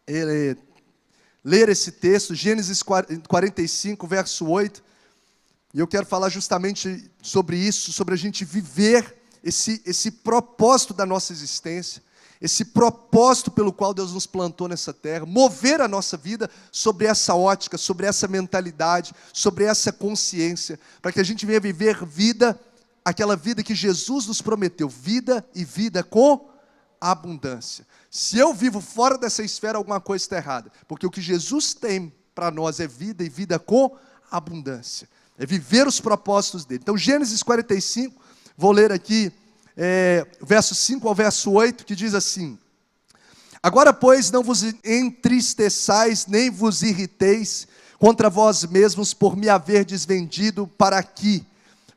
ler esse texto, Gênesis 45, verso 8, e eu quero falar justamente sobre isso, sobre a gente viver esse propósito da nossa existência, esse propósito pelo qual Deus nos plantou nessa terra, mover a nossa vida sobre essa ótica, sobre essa mentalidade, sobre essa consciência, para que a gente venha viver vida, aquela vida que Jesus nos prometeu, vida e vida com abundância. Se eu vivo fora dessa esfera, alguma coisa está errada, porque o que Jesus tem para nós é vida e vida com abundância, é viver os propósitos dele. Então, Gênesis 45, vou ler aqui, verso 5 ao verso 8, que diz assim: Agora, pois, não vos entristeçais, nem vos irriteis contra vós mesmos por me haverdes vendido para aqui,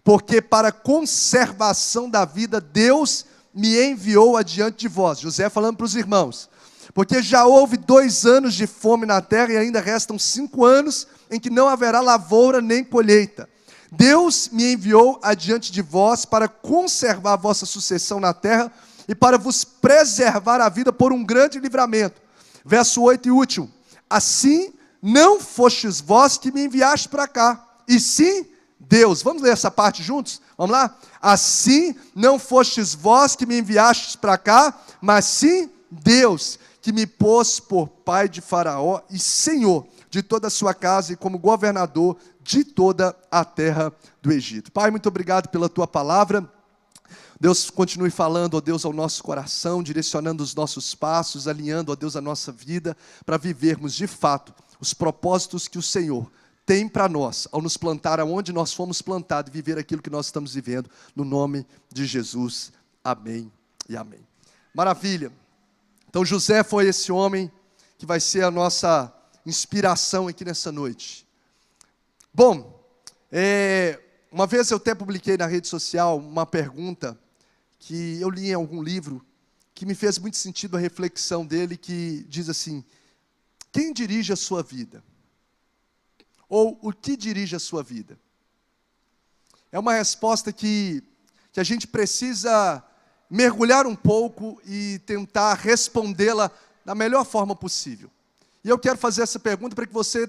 porque para conservação da vida Deus me enviou adiante de vós. José falando para os irmãos, porque já houve 2 anos de fome na terra e ainda restam 5 anos em que não haverá lavoura nem colheita. Deus me enviou adiante de vós para conservar a vossa sucessão na terra e para vos preservar a vida por um grande livramento. Verso 8 e último: Assim não fostes vós que me enviaste para cá, e sim Deus. Vamos ler essa parte juntos? Vamos lá? Assim não fostes vós que me enviastes para cá, mas sim Deus, que me pôs por pai de Faraó e senhor de toda a sua casa e como governador de toda a terra do Egito. Pai, muito obrigado pela tua palavra. Deus, continue falando, ó Deus, ao nosso coração, direcionando os nossos passos, alinhando, ó Deus, a nossa vida, para vivermos de fato os propósitos que o Senhor tem para nós, ao nos plantar aonde nós fomos plantados, e viver aquilo que nós estamos vivendo, no nome de Jesus. Amém e amém. Maravilha. Então José foi esse homem que vai ser a nossa inspiração aqui nessa noite. Bom, uma vez eu até publiquei na rede social uma pergunta que eu li em algum livro, que me fez muito sentido a reflexão dele, que diz assim: quem dirige a sua vida? Ou o que dirige a sua vida? É uma resposta que a gente precisa mergulhar um pouco e tentar respondê-la da melhor forma possível. E eu quero fazer essa pergunta para que você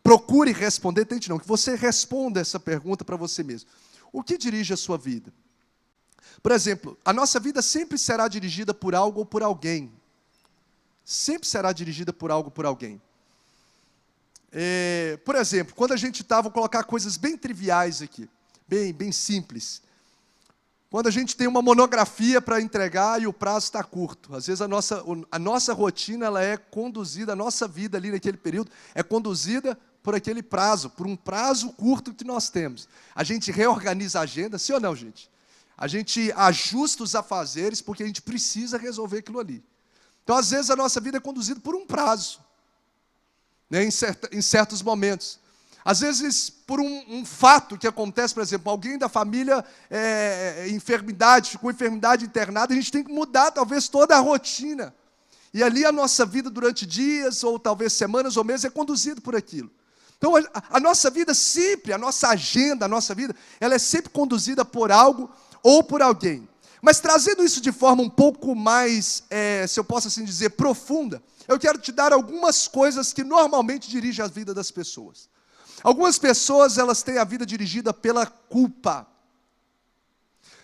procure responder, que você responda essa pergunta para você mesmo. O que dirige a sua vida? Por exemplo, a nossa vida sempre será dirigida por algo ou por alguém. Sempre será dirigida por algo ou por alguém. Por exemplo, quando a gente vou colocar coisas bem triviais aqui, bem simples. Quando a gente tem uma monografia para entregar e o prazo está curto. Às vezes a nossa rotina ela é conduzida, a nossa vida ali naquele período é conduzida por aquele prazo, por um prazo curto que nós temos. A gente reorganiza a agenda, sim ou não, gente? A gente ajusta os afazeres porque a gente precisa resolver aquilo ali. Então, às vezes, a nossa vida é conduzida por um prazo, né, em certos momentos. Às vezes, por um fato que acontece, por exemplo, alguém da família ficou enfermidade internada, a gente tem que mudar talvez toda a rotina. E ali a nossa vida durante dias, ou talvez semanas ou meses, é conduzida por aquilo. Então, a nossa vida sempre, a nossa agenda, a nossa vida, ela é sempre conduzida por algo ou por alguém. Mas trazendo isso de forma um pouco mais, se eu posso assim dizer, profunda, eu quero te dar algumas coisas que normalmente dirigem a vida das pessoas. Algumas pessoas, elas têm a vida dirigida pela culpa.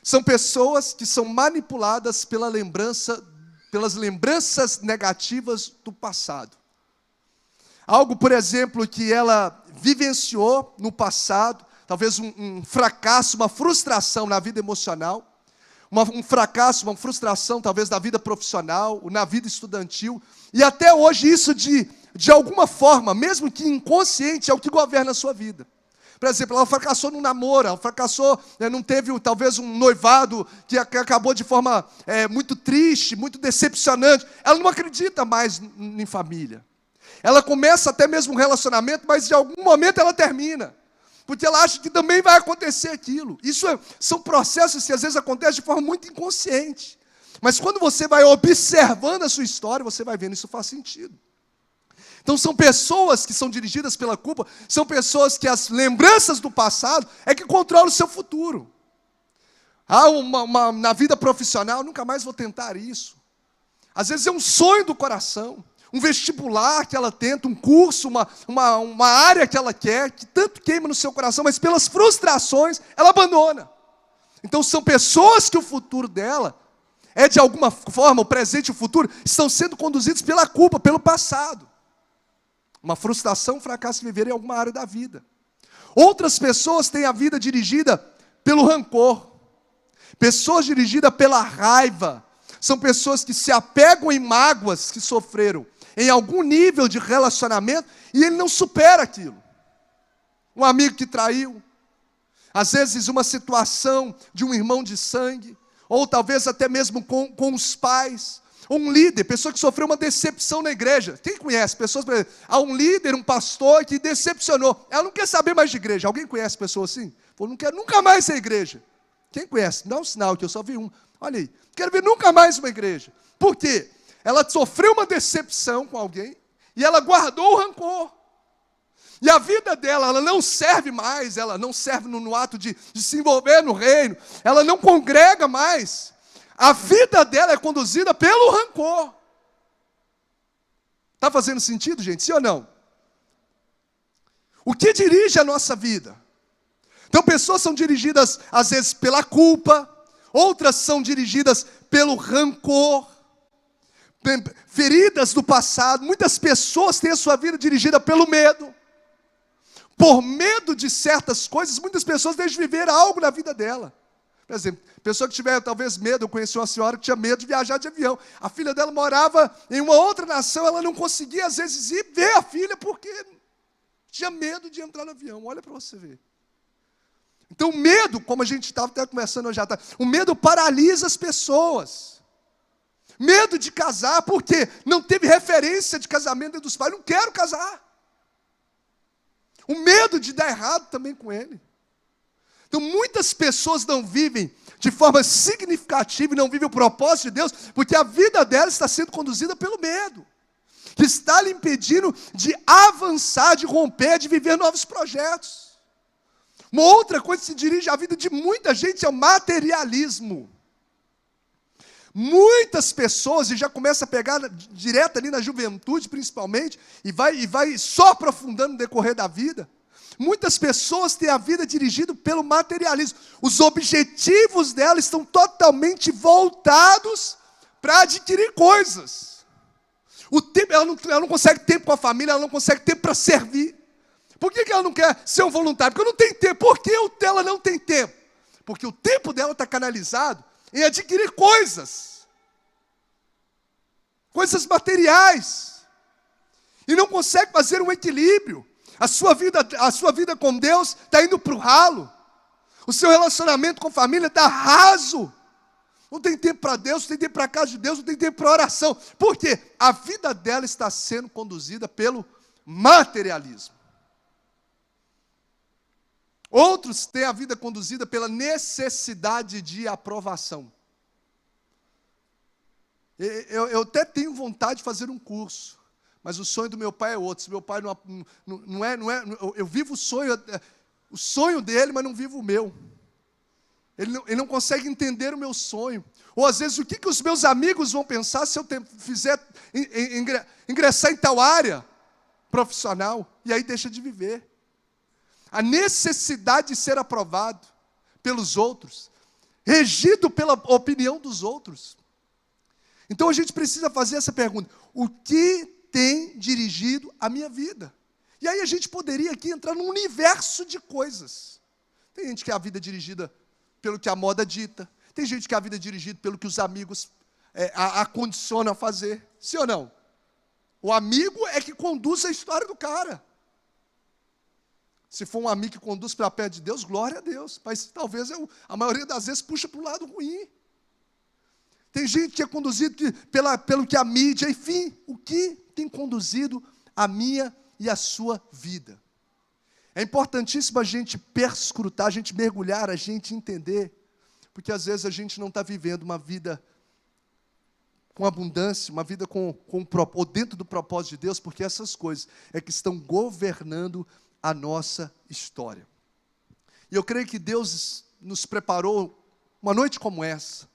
São pessoas que são manipuladas pelas lembranças negativas do passado. Algo, por exemplo, que ela vivenciou no passado, talvez um fracasso, uma frustração na vida emocional, um fracasso, uma frustração talvez na vida profissional, na vida estudantil, e até hoje isso de alguma forma, mesmo que inconsciente, é o que governa a sua vida. Por exemplo, ela fracassou no namoro, ela fracassou, não teve talvez um noivado que acabou de forma muito triste, muito decepcionante. Ela não acredita mais em família. Ela começa até mesmo um relacionamento, mas de algum momento ela termina. Porque ela acha que também vai acontecer aquilo. Isso são processos que às vezes acontecem de forma muito inconsciente. Mas quando você vai observando a sua história, você vai vendo isso faz sentido. Então são pessoas que são dirigidas pela culpa, são pessoas que as lembranças do passado é que controlam o seu futuro. Na vida profissional, nunca mais vou tentar isso. Às vezes é um sonho do coração. um vestibular que ela tenta, um curso, uma área que ela quer, que tanto queima no seu coração, mas pelas frustrações ela abandona. Então são pessoas que o futuro dela é de alguma forma, o presente e o futuro, estão sendo conduzidos pela culpa, pelo passado. Uma frustração, um fracasso de viver em alguma área da vida. Outras pessoas têm a vida dirigida pelo rancor. Pessoas dirigidas pela raiva. São pessoas que se apegam em mágoas que sofreram em algum nível de relacionamento e ele não supera aquilo. Um amigo que traiu, às vezes uma situação de um irmão de sangue, ou talvez até mesmo com os pais, ou um líder, pessoa que sofreu uma decepção na igreja. Quem conhece pessoas, por exemplo, há um líder, um pastor que decepcionou, ela não quer saber mais de igreja. Alguém conhece pessoa assim? Falou, não quero nunca mais ser igreja. Quem conhece? Dá um sinal que eu só vi um. Olha aí, não quero ver nunca mais uma igreja. Por quê? Ela sofreu uma decepção com alguém e ela guardou o rancor. E a vida dela, ela não serve mais, ela não serve no ato de se envolver no reino, ela não congrega mais. A vida dela é conduzida pelo rancor. Está fazendo sentido, gente? Sim ou não? O que dirige a nossa vida? Então, pessoas são dirigidas, às vezes, pela culpa, outras são dirigidas pelo rancor, feridas do passado. Muitas pessoas têm a sua vida dirigida pelo medo. Por medo de certas coisas, muitas pessoas deixam de viver algo na vida dela. Por exemplo, pessoa que tiver talvez medo, eu conheci uma senhora que tinha medo de viajar de avião. A filha dela morava em uma outra nação, ela não conseguia às vezes ir ver a filha porque tinha medo de entrar no avião. Olha para você ver. Então o medo, como a gente estava até conversando hoje, o medo paralisa as pessoas. Medo de casar, porque não teve referência de casamento dos pais, não quero casar. O medo de dar errado também com ele. Então muitas pessoas não vivem de forma significativa e não vivem o propósito de Deus, porque a vida dela está sendo conduzida pelo medo, que está lhe impedindo de avançar, de romper, de viver novos projetos. Uma outra coisa que se dirige à vida de muita gente é o materialismo. Muitas pessoas, e já começa a pegar direto ali na juventude principalmente, e vai só aprofundando no decorrer da vida. Muitas pessoas têm a vida dirigida pelo materialismo. Os objetivos dela estão totalmente voltados para adquirir coisas. O tempo, ela não consegue tempo com a família, ela não consegue tempo para servir. Por que ela não quer ser um voluntário? Porque não tem tempo. Por que ela não tem tempo? Porque o tempo dela está canalizado em adquirir coisas materiais, e não consegue fazer um equilíbrio. A sua vida com Deus está indo para o ralo, o seu relacionamento com a família está raso, não tem tempo para Deus, não tem tempo para a casa de Deus, não tem tempo para oração. Por quê? A vida dela está sendo conduzida pelo materialismo. Outros têm a vida conduzida pela necessidade de aprovação. Eu até tenho vontade de fazer um curso, mas o sonho do meu pai é outro. Se meu pai não é, eu vivo o sonho dele, mas não vivo o meu. Ele não consegue entender o meu sonho. Ou às vezes, o que os meus amigos vão pensar se eu fizer ingressar em tal área profissional, e aí deixa de viver. A necessidade de ser aprovado pelos outros, regido pela opinião dos outros. Então a gente precisa fazer essa pergunta: o que tem dirigido a minha vida? E aí a gente poderia aqui entrar num universo de coisas. Tem gente que a vida é dirigida pelo que a moda dita, tem gente que a vida é dirigida pelo que os amigos a condicionam a fazer. Sim ou não? O amigo é que conduz a história do cara. Se for um amigo que conduz para perto de Deus, glória a Deus. Mas talvez a maioria das vezes puxa para o lado ruim. Tem gente que é conduzido pelo que a mídia, enfim, o que tem conduzido a minha e a sua vida. É importantíssimo a gente perscrutar, a gente mergulhar, a gente entender, porque às vezes a gente não está vivendo uma vida com abundância, uma vida ou dentro do propósito de Deus, porque essas coisas é que estão governando a nossa história. E eu creio que Deus nos preparou uma noite como essa,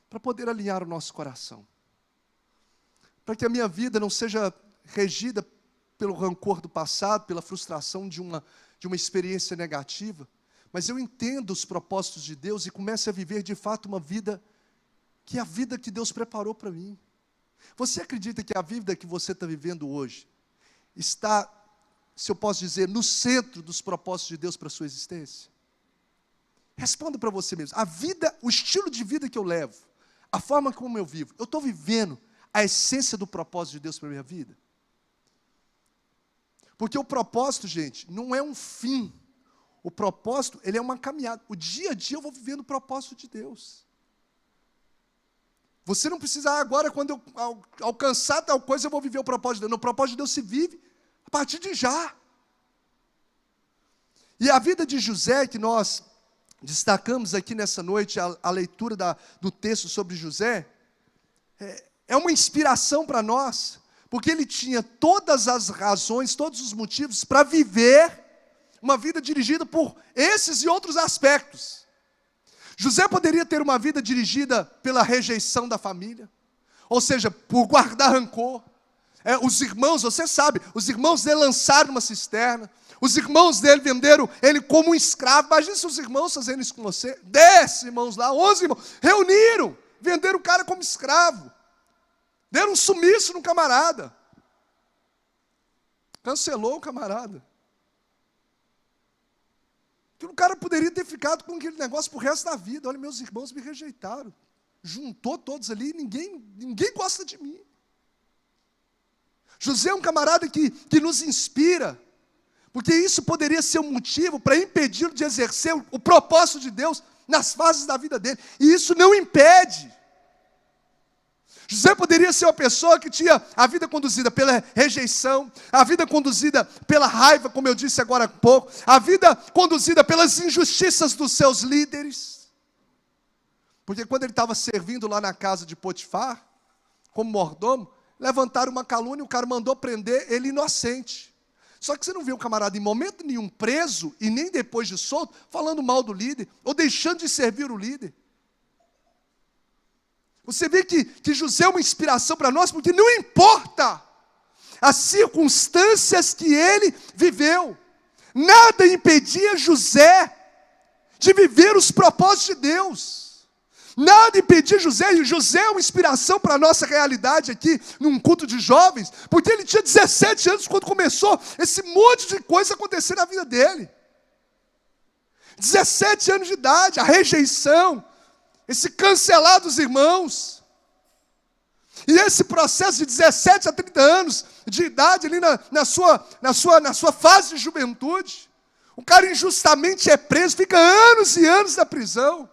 para poder alinhar o nosso coração, para que a minha vida não seja regida pelo rancor do passado, pela frustração de uma experiência negativa, mas eu entendo os propósitos de Deus e comece a viver de fato uma vida que é a vida que Deus preparou para mim. Você acredita que a vida que você está vivendo hoje está, se eu posso dizer, no centro dos propósitos de Deus para a sua existência? Responda para você mesmo. A vida, o estilo de vida que eu levo, a forma como eu vivo, eu estou vivendo a essência do propósito de Deus para a minha vida? Porque o propósito, gente, não é um fim. O propósito, ele é uma caminhada. O dia a dia eu vou vivendo o propósito de Deus. Você não precisa, agora quando eu alcançar tal coisa, eu vou viver o propósito de Deus. Não, o propósito de Deus se vive a partir de já. E a vida de José, que nós destacamos aqui nessa noite, a leitura do texto sobre José, é uma inspiração para nós, porque ele tinha todas as razões, todos os motivos para viver uma vida dirigida por esses e outros aspectos. José poderia ter uma vida dirigida pela rejeição da família, ou seja, por guardar rancor. Os irmãos, você sabe, os irmãos dele lançaram uma cisterna, os irmãos dele venderam ele como um escravo. Imagina se os irmãos fazendo isso com você. 10 irmãos lá, 11 irmãos, reuniram, venderam o cara como escravo, deram um sumiço no camarada, cancelou o camarada. Que o cara poderia ter ficado com aquele negócio pro resto da vida. Olha, meus irmãos me rejeitaram. Juntou todos ali, ninguém gosta de mim. José é um camarada que nos inspira, porque isso poderia ser um motivo para impedi-lo de exercer o propósito de Deus nas fases da vida dele. E isso não impede. José poderia ser uma pessoa que tinha a vida conduzida pela rejeição, a vida conduzida pela raiva, como eu disse agora há pouco, a vida conduzida pelas injustiças dos seus líderes. Porque quando ele estava servindo lá na casa de Potifar, como mordomo, levantaram uma calúnia, o cara mandou prender ele inocente. Só que você não vê o camarada em momento nenhum preso, e nem depois de solto, falando mal do líder, ou deixando de servir o líder. Você vê que José é uma inspiração para nós, porque não importa as circunstâncias que ele viveu, nada impedia José de viver os propósitos de Deus. Nada impedia José, e José é uma inspiração para a nossa realidade aqui, num culto de jovens, porque ele tinha 17 anos quando começou esse monte de coisa acontecer na vida dele. 17 anos de idade, a rejeição, esse cancelar dos irmãos. E esse processo de 17 a 30 anos de idade, ali na sua fase de juventude, o cara injustamente é preso, fica anos e anos na prisão.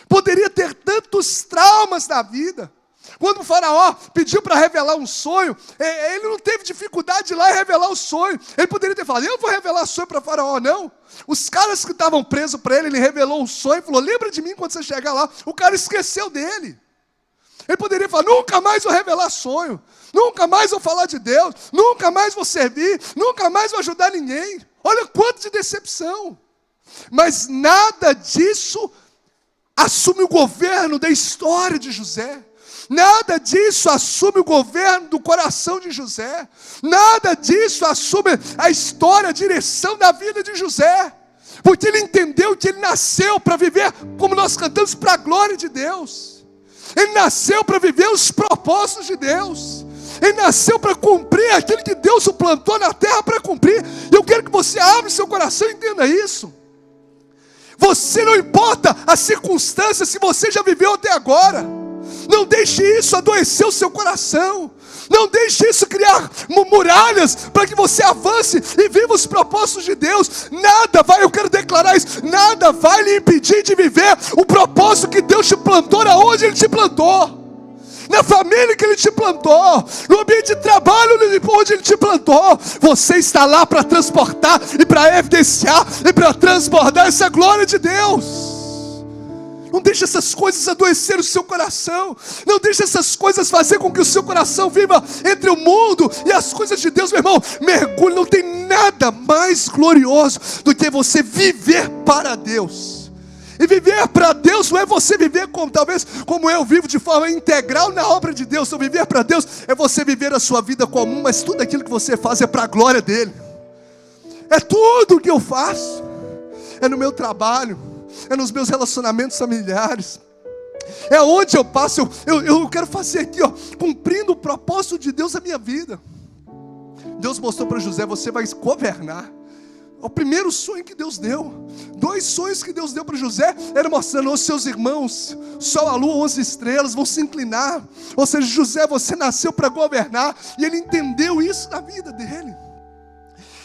Poderia ter tantos traumas na vida. Quando o faraó pediu para revelar um sonho, ele não teve dificuldade de ir lá e revelar o sonho. Ele poderia ter falado, eu vou revelar sonho para o faraó, não. Os caras que estavam presos para ele revelou um sonho e falou, lembra de mim quando você chegar lá. O cara esqueceu dele. Ele poderia falar, nunca mais vou revelar sonho, nunca mais vou falar de Deus, nunca mais vou servir, nunca mais vou ajudar ninguém. Olha quanto de decepção. Mas nada disso assume o governo da história de José. Nada disso assume o governo do coração de José. Nada disso assume a história, a direção da vida de José. Porque ele entendeu que ele nasceu para viver, como nós cantamos, para a glória de Deus. Ele nasceu para viver os propósitos de Deus. Ele nasceu para cumprir aquilo que Deus o plantou na terra para cumprir. E eu quero que você abra o seu coração e entenda isso. Você, não importa as circunstâncias, se você já viveu até agora, não deixe isso adoecer o seu coração. Não deixe isso criar muralhas para que você avance e viva os propósitos de Deus. Nada vai, eu quero declarar isso, nada vai lhe impedir de viver o propósito que Deus te plantou, aonde Ele te plantou, na família que Ele te plantou, no ambiente de trabalho onde Ele te plantou. Você está lá para transportar e para evidenciar e para transbordar essa glória de Deus. Não deixe essas coisas adoecer o seu coração. Não deixe essas coisas fazer com que o seu coração viva entre o mundo e as coisas de Deus, meu irmão. Mergulhe, não tem nada mais glorioso do que você viver para Deus. E viver para Deus não é você viver talvez como eu vivo, de forma integral na obra de Deus. Então viver para Deus é você viver a sua vida comum, mas tudo aquilo que você faz é para a glória dEle. É tudo o que eu faço, é no meu trabalho, é nos meus relacionamentos familiares, é onde eu passo. Eu quero fazer aqui, cumprindo o propósito de Deus na minha vida. Deus mostrou para José: você vai governar. O primeiro sonho que Deus deu. 2 sonhos que Deus deu para José era mostrando: os seus irmãos, sol, a lua, 11 estrelas vão se inclinar. Ou seja, José, você nasceu para governar. E ele entendeu isso na vida dele.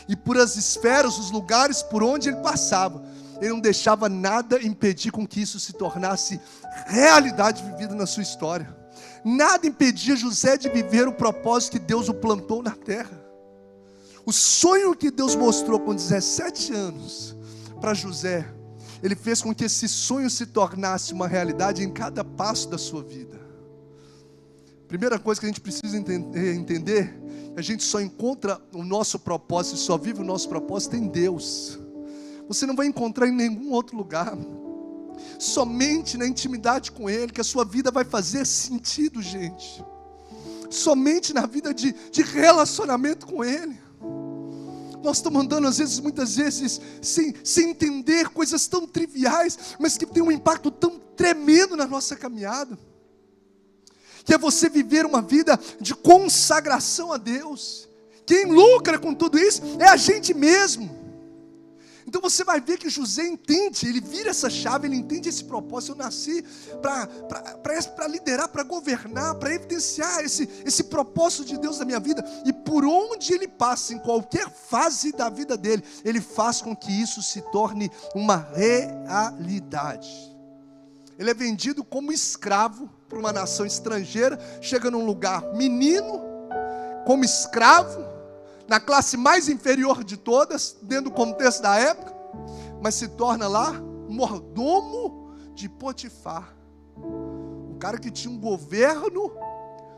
E por as esferas, os lugares por onde ele passava, ele não deixava nada impedir com que isso se tornasse realidade vivida na sua história. Nada impedia José de viver o propósito que Deus o plantou na terra. O sonho que Deus mostrou com 17 anos para José, ele fez com que esse sonho se tornasse uma realidade em cada passo da sua vida. Primeira coisa que a gente precisa entender, a gente só encontra o nosso propósito, só vive o nosso propósito em Deus. Você não vai encontrar em nenhum outro lugar. Somente na intimidade com Ele que a sua vida vai fazer sentido, gente. Somente na vida de relacionamento com Ele. Nós estamos andando muitas vezes sem entender coisas tão triviais, mas que tem um impacto tão tremendo na nossa caminhada. Que é você viver uma vida de consagração a Deus. Quem lucra com tudo isso é a gente mesmo. Então você vai ver que José entende, ele vira essa chave, ele entende esse propósito. Eu nasci para liderar, para governar, para evidenciar esse propósito de Deus na minha vida. E por onde ele passa, em qualquer fase da vida dele, ele faz com que isso se torne uma realidade. Ele é vendido como escravo para uma nação estrangeira, chega num lugar menino, como escravo, na classe mais inferior de todas, dentro do contexto da época, mas se torna lá mordomo de Potifar. O cara que tinha um governo,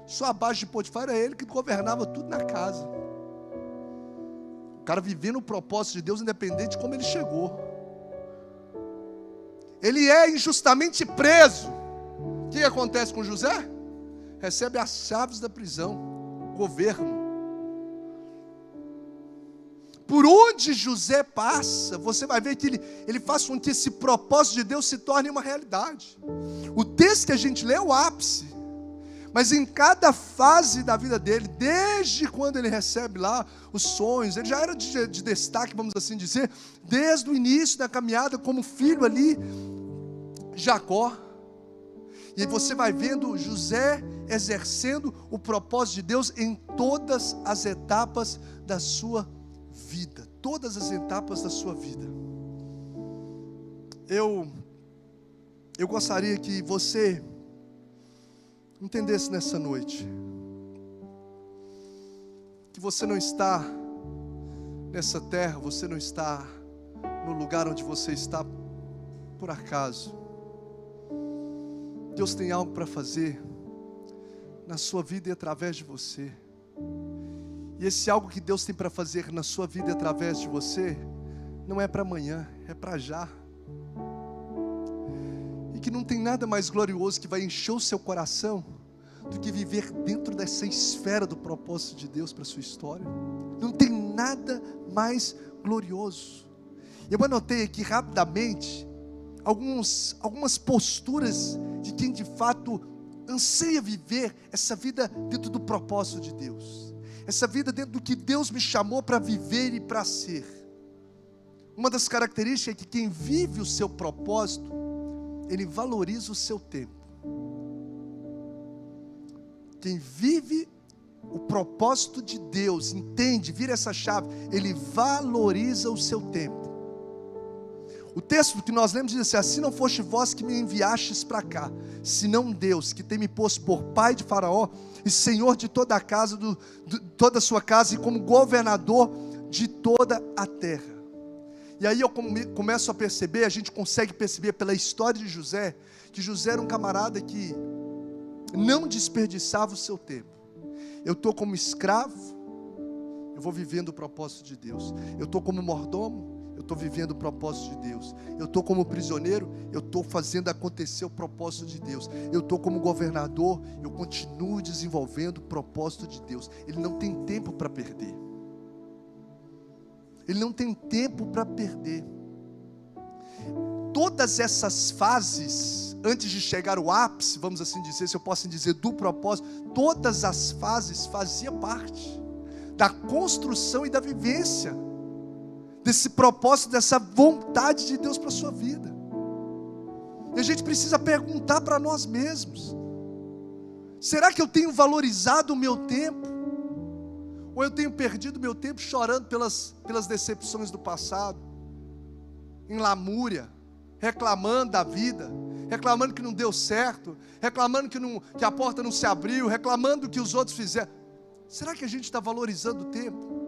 só abaixo de Potifar era ele que governava tudo na casa. O cara vivendo o propósito de Deus, independente de como ele chegou. Ele é injustamente preso. O que acontece com José? Recebe as chaves da prisão, governo. Por onde José passa, você vai ver que ele faz com que esse propósito de Deus se torne uma realidade. O texto que a gente lê é o ápice, mas em cada fase da vida dele, desde quando ele recebe lá os sonhos, ele já era de destaque, vamos assim dizer, desde o início da caminhada como filho ali, Jacó. E aí você vai vendo José exercendo o propósito de Deus em todas as etapas da sua vida, todas as etapas da sua vida. Eu gostaria que você entendesse nessa noite que você não está nessa terra, você não está no lugar onde você está por acaso. Deus tem algo para fazer na sua vida e através de você. E esse algo que Deus tem para fazer na sua vida e através de você, não é para amanhã, é para já. E que não tem nada mais glorioso que vai encher o seu coração do que viver dentro dessa esfera do propósito de Deus para a sua história. Não tem nada mais glorioso. Eu anotei aqui rapidamente algumas posturas de quem de fato anseia viver essa vida dentro do propósito de Deus. Essa vida dentro do que Deus me chamou para viver e para ser. Uma das características é que quem vive o seu propósito, ele valoriza o seu tempo. Quem vive o propósito de Deus, entende, vira essa chave, ele valoriza o seu tempo. O texto que nós lemos diz assim: assim não foste vós que me enviastes para cá, senão Deus, que tem me posto por pai de Faraó, e senhor de toda a casa, toda a sua casa, e como governador de toda a terra. E aí eu começo a perceber, a gente consegue perceber pela história de José, que José era um camarada que não desperdiçava o seu tempo. Eu estou como escravo, eu vou vivendo o propósito de Deus. Eu estou como mordomo, eu estou vivendo o propósito de Deus. Eu estou como prisioneiro, eu estou fazendo acontecer o propósito de Deus. Eu estou como governador, eu continuo desenvolvendo o propósito de Deus. Ele não tem tempo para perder. Ele não tem tempo para perder. Todas essas fases, antes de chegar ao ápice, vamos assim dizer, se eu posso dizer, do propósito, todas as fases faziam parte da construção e da vivência desse propósito, dessa vontade de Deus para a sua vida. E a gente precisa perguntar para nós mesmos: será que eu tenho valorizado o meu tempo? Ou eu tenho perdido meu tempo chorando pelas decepções do passado, em lamúria, reclamando da vida, reclamando que não deu certo, reclamando que a porta não se abriu, reclamando do que os outros fizeram? Será que a gente está valorizando o tempo?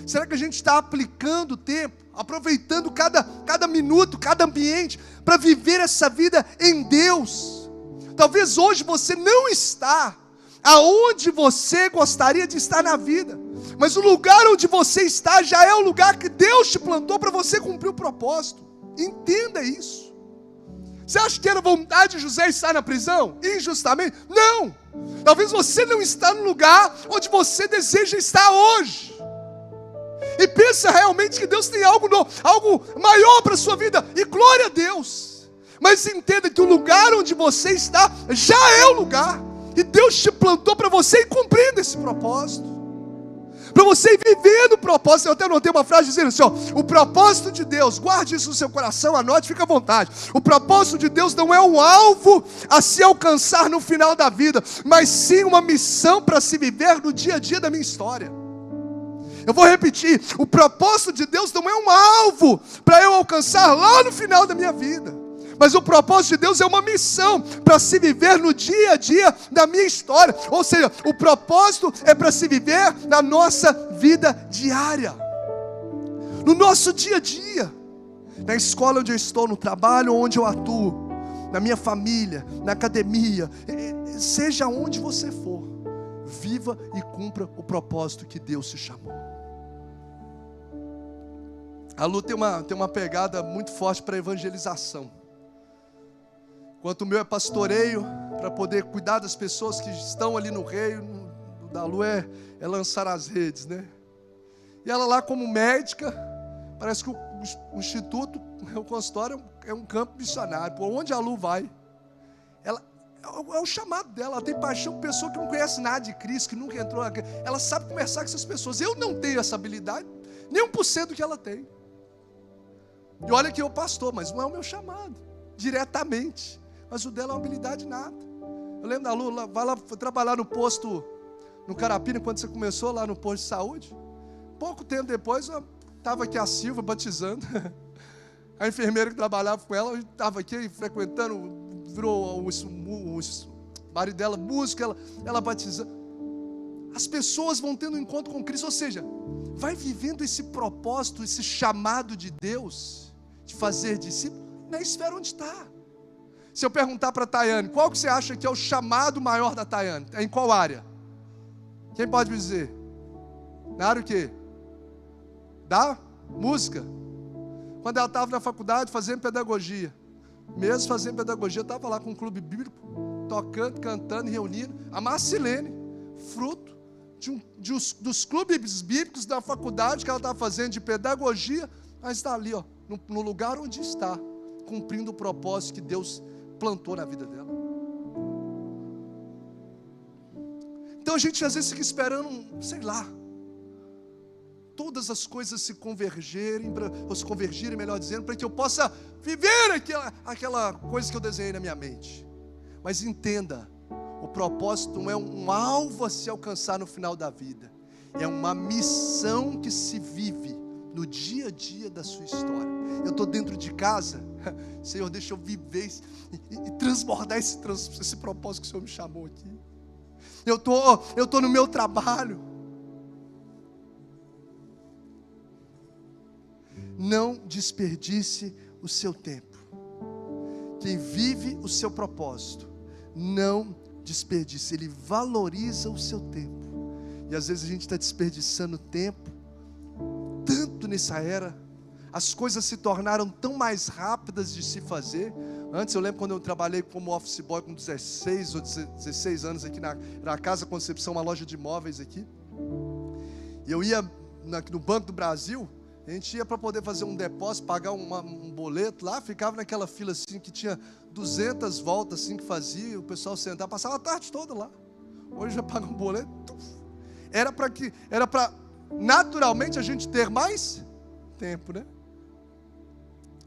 Será que a gente está aplicando o tempo, aproveitando cada minuto, cada ambiente, para viver essa vida em Deus? Talvez hoje você não está aonde você gostaria de estar na vida, mas o lugar onde você está já é o lugar que Deus te plantou para você cumprir o propósito. Entenda isso. Você acha que era vontade de José estar na prisão? Injustamente? Não. Talvez você não está no lugar onde você deseja estar hoje. E pensa realmente que Deus tem algo maior para a sua vida. E glória a Deus. Mas entenda que o lugar onde você está já é o lugar. E Deus te plantou para você ir cumprindo esse propósito. Para você ir vivendo o propósito. Eu até anotei uma frase dizendo assim, ó: o propósito de Deus, guarde isso no seu coração, anote, fica à vontade. O propósito de Deus não é um alvo a se alcançar no final da vida, mas sim uma missão para se viver no dia a dia da minha história. Eu vou repetir: o propósito de Deus não é um alvo para eu alcançar lá no final da minha vida, mas o propósito de Deus é uma missão para se viver no dia a dia da minha história. Ou seja, o propósito é para se viver na nossa vida diária, no nosso dia a dia, na escola onde eu estou, no trabalho onde eu atuo, na minha família, na academia, seja onde você for, viva e cumpra o propósito que Deus te chamou. A Lu tem uma pegada muito forte para evangelização. Enquanto o meu é pastoreio, para poder cuidar das pessoas que estão ali no reino, o da Lu é lançar as redes, né? E ela lá como médica, parece que o instituto, o consultório é um campo missionário. Por onde a Lu vai, é o chamado dela. Ela tem paixão por pessoa que não conhece nada de Cristo, que nunca entrou. Ela sabe conversar com essas pessoas. Eu não tenho essa habilidade, nem 1% do que ela tem. E olha que eu pastor, mas não é o meu chamado, diretamente. Mas o dela é uma habilidade nata. Eu lembro da Lu, vai lá trabalhar no posto, no Carapina, quando você começou lá no posto de saúde. Pouco tempo depois, estava aqui a Silva batizando. A enfermeira que trabalhava com ela, estava aqui frequentando, virou o marido dela músico, ela batizando. As pessoas vão tendo um encontro com Cristo, ou seja, vai vivendo esse propósito, esse chamado de Deus, de fazer discípulo, na esfera onde está. Se eu perguntar para a Tayane, qual que você acha que é o chamado maior da Tayane? Em qual área? Quem pode me dizer? Na área o quê? Da música. Quando ela estava na faculdade fazendo pedagogia, mesmo fazendo pedagogia, eu estava lá com um clube bíblico, tocando, cantando, reunindo. A Marcilene, fruto dos clubes bíblicos da faculdade que ela estava fazendo de pedagogia, mas está ali, ó, no lugar onde está, cumprindo o propósito que Deus plantou na vida dela. Então a gente às vezes fica esperando, sei lá, todas as coisas se convergirem, ou se convergirem, melhor dizendo, para que eu possa viver aquela coisa que eu desenhei na minha mente. Mas entenda, o propósito não é um alvo a se alcançar no final da vida, é uma missão que se vive no dia a dia da sua história. Eu estou dentro de casa, Senhor, deixa eu viver e transbordar esse propósito que o Senhor me chamou aqui. Eu estou no meu trabalho. Não desperdice o seu tempo. Quem vive o seu propósito, não desperdice, ele valoriza o seu tempo. E às vezes a gente está desperdiçando tempo, tanto nessa era, as coisas se tornaram tão mais rápidas de se fazer. Antes, eu lembro quando eu trabalhei como office boy com 16 ou 16 anos aqui na Casa Concepção, uma loja de imóveis aqui. E eu ia no Banco do Brasil, a gente ia para poder fazer um depósito, pagar um boleto lá, ficava naquela fila assim, que tinha 200 voltas assim que fazia, o pessoal sentava, passava a tarde toda lá. Hoje já paga um boleto. Era para naturalmente a gente ter mais tempo, né?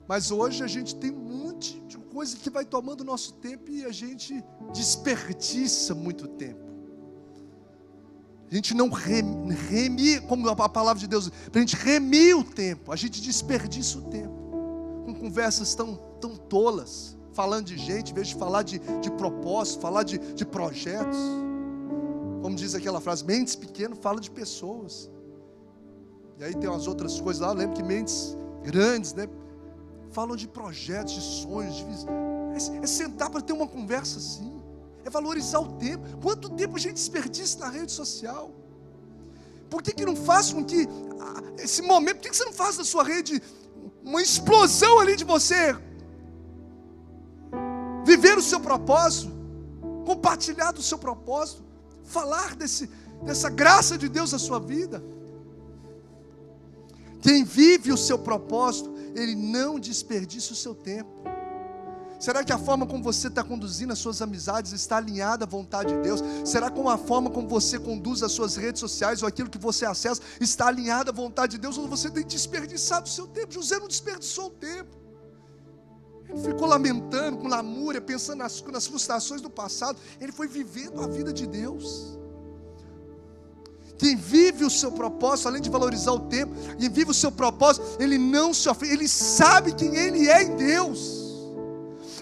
Mas hoje a gente tem um monte de coisa que vai tomando o nosso tempo e a gente desperdiça muito tempo. A gente não remia, como a palavra de Deus, para a gente remir o tempo, a gente desperdiça o tempo, com conversas tão tolas, falando de gente, em vez de falar de propósito, falar de projetos. Como diz aquela frase, mentes pequenas falam de pessoas. E aí tem umas outras coisas lá, eu lembro que mentes grandes, né, falam de projetos, de sonhos, de visão. É sentar para ter uma conversa assim. É valorizar o tempo. Quanto tempo a gente desperdiça na rede social? Por que não faz com que esse momento, por que você não faz da sua rede uma explosão ali de você viver o seu propósito, compartilhar do seu propósito, falar dessa graça de Deus na sua vida? Quem vive o seu propósito, ele não desperdiça o seu tempo. Será que a forma como você está conduzindo as suas amizades está alinhada à vontade de Deus? Será que a forma como você conduz as suas redes sociais ou aquilo que você acessa está alinhado à vontade de Deus? Ou você tem desperdiçado o seu tempo? José não desperdiçou o tempo. Ele ficou lamentando, com lamúria, pensando nas frustrações do passado. Ele foi vivendo a vida de Deus. Quem vive o seu propósito, além de valorizar o tempo, e vive o seu propósito, ele não se ofende, ele sabe quem ele é em Deus.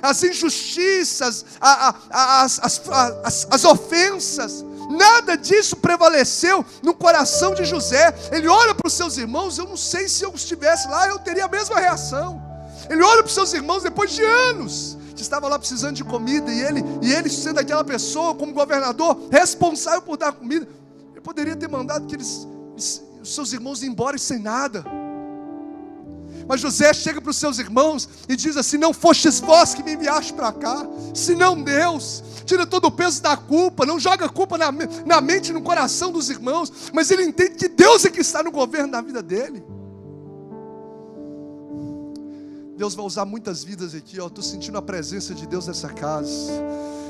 As injustiças, as ofensas, nada disso prevaleceu no coração de José. Ele olha para os seus irmãos, eu não sei se eu estivesse lá, eu teria a mesma reação. Ele olha para os seus irmãos depois de anos, que estavam lá precisando de comida, e ele sendo aquela pessoa, como governador, responsável por dar comida, ele poderia ter mandado os seus irmãos ir embora sem nada. Mas José chega para os seus irmãos e diz assim: não fostes vós que me enviaste para cá, senão Deus. Tira todo o peso da culpa, não joga a culpa na mente e no coração dos irmãos, mas ele entende que Deus é que está no governo da vida dele. Deus vai usar muitas vidas aqui, estou sentindo a presença de Deus nessa casa.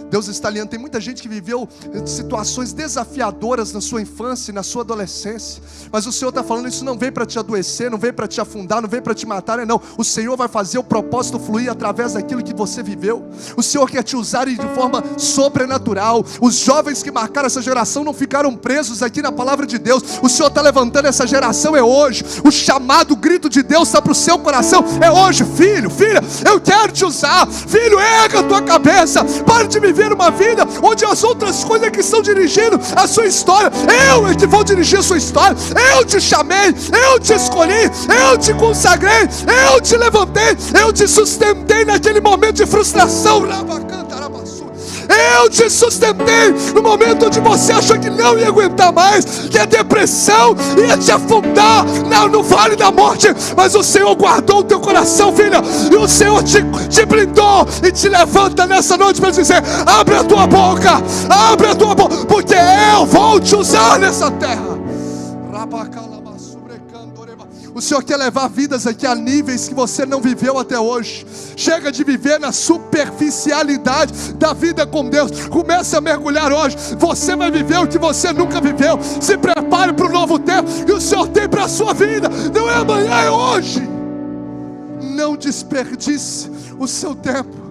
Deus está alinhando. Tem muita gente que viveu situações desafiadoras na sua infância e na sua adolescência, mas o Senhor está falando: isso não vem para te adoecer, não vem para te afundar, não vem para te matar, não. O Senhor vai fazer o propósito fluir através daquilo que você viveu. O Senhor quer te usar de forma sobrenatural. Os jovens que marcaram essa geração não ficaram presos aqui na palavra de Deus. O Senhor está levantando essa geração, é hoje. O chamado, o grito de Deus está para o seu coração, é hoje. Filho, filha, eu quero te usar. Filho, erga a tua cabeça, para de viver uma vida onde as outras coisas que estão dirigindo a sua história. Eu é que vou dirigir a sua história. Eu te chamei, eu te escolhi, eu te consagrei, eu te levantei, eu te sustentei naquele momento de frustração. Eu te sustentei no momento onde você achou que não ia aguentar mais, que a depressão ia te afundar no vale da morte, mas o Senhor guardou o teu coração, filha, e o Senhor te blindou e te levanta nessa noite para dizer: abre a tua boca, porque eu vou te usar nessa terra. O Senhor quer levar vidas aqui a níveis que você não viveu até hoje. Chega de viver na superficialidade da vida com Deus. Comece a mergulhar hoje. Você vai viver o que você nunca viveu. Se prepare para o novo tempo que o Senhor tem para a sua vida. Não é amanhã, é hoje. Não desperdice o seu tempo.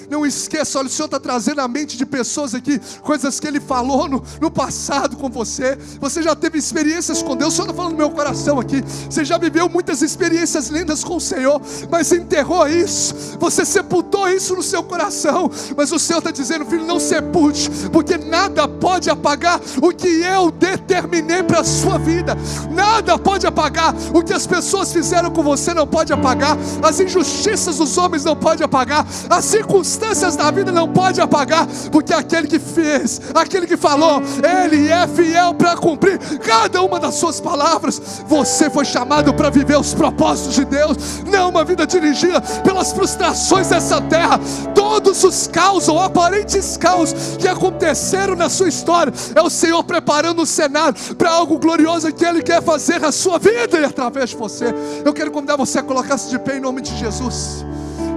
Não esqueça, olha, o Senhor está trazendo à mente de pessoas aqui coisas que Ele falou no passado com você. Você já teve experiências com Deus. O Senhor está falando no meu coração aqui. Você já viveu muitas experiências lindas com o Senhor, mas enterrou isso. Você sepultou isso no seu coração. Mas o Senhor está dizendo: filho, não sepulte, porque nada pode apagar o que eu determinei para a sua vida. Nada pode apagar o que as pessoas fizeram com você, não pode apagar. As injustiças dos homens não pode apagar. As circunstâncias circunstâncias da vida não podem apagar, porque aquele que fez, aquele que falou, Ele é fiel para cumprir cada uma das suas palavras. Você foi chamado para viver os propósitos de Deus, não uma vida dirigida pelas frustrações dessa terra. Todos os caos ou aparentes caos que aconteceram na sua história, é o Senhor preparando o cenário para algo glorioso que Ele quer fazer na sua vida e através de você. Eu quero convidar você a colocar-se de pé em nome de Jesus.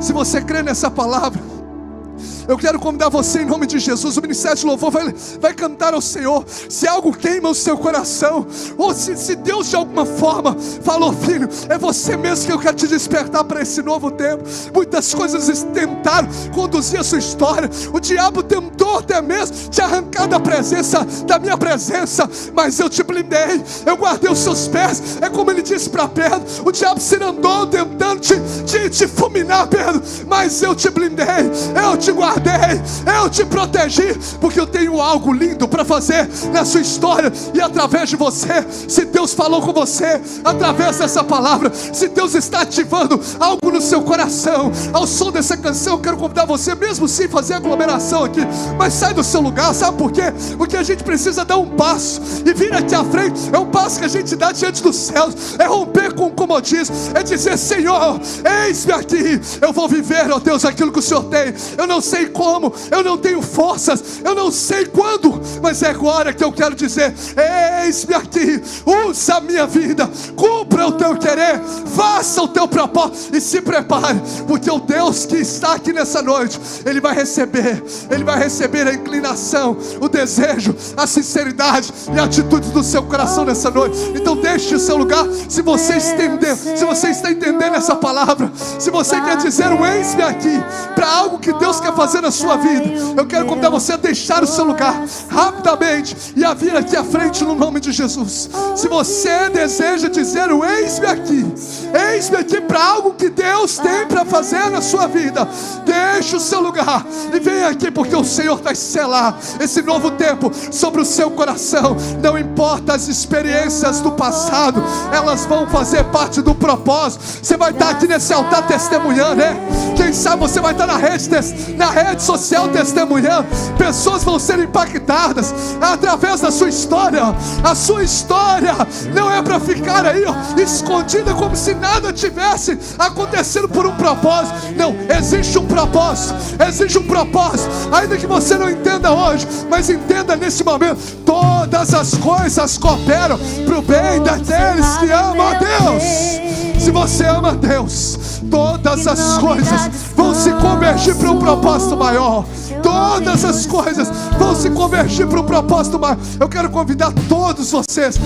Se você crê nessa palavra, eu quero convidar você em nome de Jesus. O ministério de louvor vai cantar ao Senhor. Se algo queima o seu coração, ou se Deus de alguma forma falou: filho, é você mesmo que eu quero te despertar para esse novo tempo. Muitas coisas tentaram conduzir a sua história. O diabo tentou até mesmo te arrancar da minha presença, mas eu te blindei, eu guardei os seus pés. É como ele disse para Pedro: o diabo se andou tentando te fulminar, Pedro, mas eu te blindei, eu te guardei, eu te protegi, porque eu tenho algo lindo para fazer na sua história e através de você. Se Deus falou com você através dessa palavra, se Deus está ativando algo no seu coração, ao som dessa canção, eu quero convidar você, mesmo sem fazer aglomeração aqui, mas sai do seu lugar. Sabe por quê? Porque a gente precisa dar um passo e vir aqui à frente. É um passo que a gente dá diante dos céus, é romper com o comodismo, é dizer: Senhor, eis-me aqui, eu vou viver, ó Deus, aquilo que o Senhor tem. Eu não sei como, eu não tenho forças, eu não sei quando, mas é agora que eu quero dizer: eis-me aqui, usa a minha vida, cumpra o teu querer, faça o teu propósito e se prepare, porque o Deus que está aqui nessa noite, Ele vai receber a inclinação, o desejo, a sinceridade e a atitude do seu coração nessa noite. Então deixe o seu lugar. Se você está entendendo essa palavra, se você quer dizer um eis-me aqui para algo que Deus quer fazer na sua vida, eu quero convidar você a deixar o seu lugar rapidamente e a vir aqui à frente no nome de Jesus. Se você deseja dizer o eis-me aqui para algo que Deus tem para fazer na sua vida, deixe o seu lugar e venha aqui, porque o Senhor vai selar esse novo tempo sobre o seu coração. Não importa as experiências do passado, elas vão fazer parte do propósito. Você vai estar aqui nesse altar testemunhando, né? Quem sabe você vai estar na rede social testemunhando. Pessoas vão ser impactadas através da sua história. A sua história não é para ficar aí, ó, escondida como se nada tivesse acontecendo por um propósito. Não, existe um propósito, ainda que você não entenda hoje, mas entenda nesse momento: todas as coisas cooperam para o bem daqueles que amam a Deus. Se você ama a Deus, todas as coisas vão se convergir para um propósito maior. Todas as coisas vão se convergir para um propósito maior. Eu quero convidar todos vocês